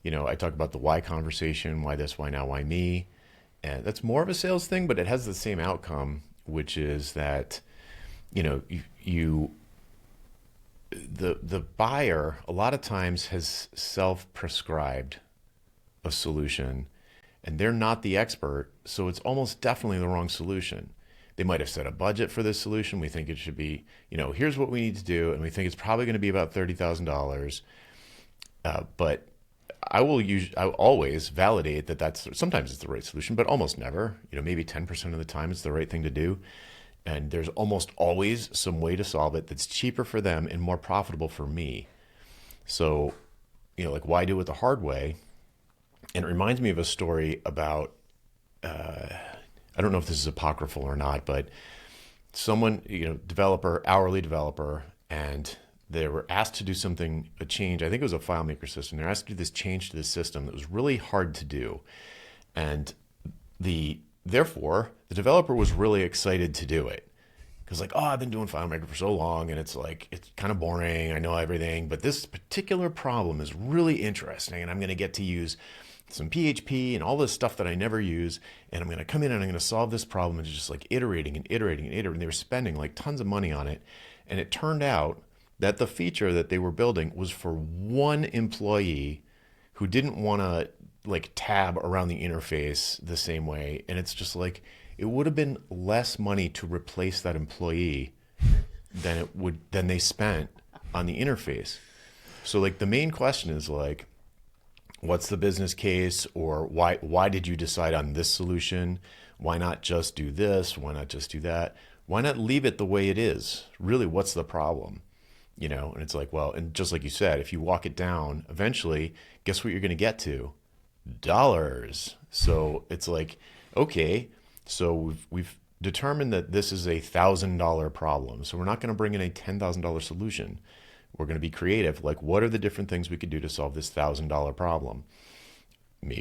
I talk about the why conversation, why this, why now, why me. And that's more of a sales thing, but it has the same outcome, which is that, you the buyer a lot of times has self-prescribed a solution and they're not the expert, so it's almost definitely the wrong solution. They might have set a budget for this solution. We think it should be, here's what we need to do, and we think it's probably going to be about $30,000. But I will always validate that that's sometimes it's the right solution, but almost never. Maybe 10% of the time it's the right thing to do. And there's almost always some way to solve it that's cheaper for them and more profitable for me. So, like why do it the hard way? And it reminds me of a story about, I don't know if this is apocryphal or not, but someone, developer, hourly developer, and they were asked to do something, a change. I think it was a FileMaker system. They're asked to do this change to the system that was really hard to do. And therefore, the developer was really excited to do it. Because like, oh, I've been doing FileMaker for so long and it's kind of boring. I know everything, but this particular problem is really interesting and I'm going to get to use some PHP and all this stuff that I never use. And I'm going to come in and I'm going to solve this problem and just like iterating and iterating and iterating. They were spending like tons of money on it. And it turned out that the feature that they were building was for one employee who didn't want to like tab around the interface the same way. And it's just like, it would have been less money to replace that employee than they spent on the interface. So like the main question is like, what's the business case, or why did you decide on this solution? Why not just do this? Why not just do that? Why not leave it the way it is? Really, what's the problem? And it's like, well, and just like you said, if you walk it down, eventually, guess what you're going to get to? Dollars. So it's like, okay, so we've determined that this is $1,000 problem. So we're not going to bring in a $10,000 solution. We're going to be creative. Like, what are the different things we could do to solve this $1,000 problem? Maybe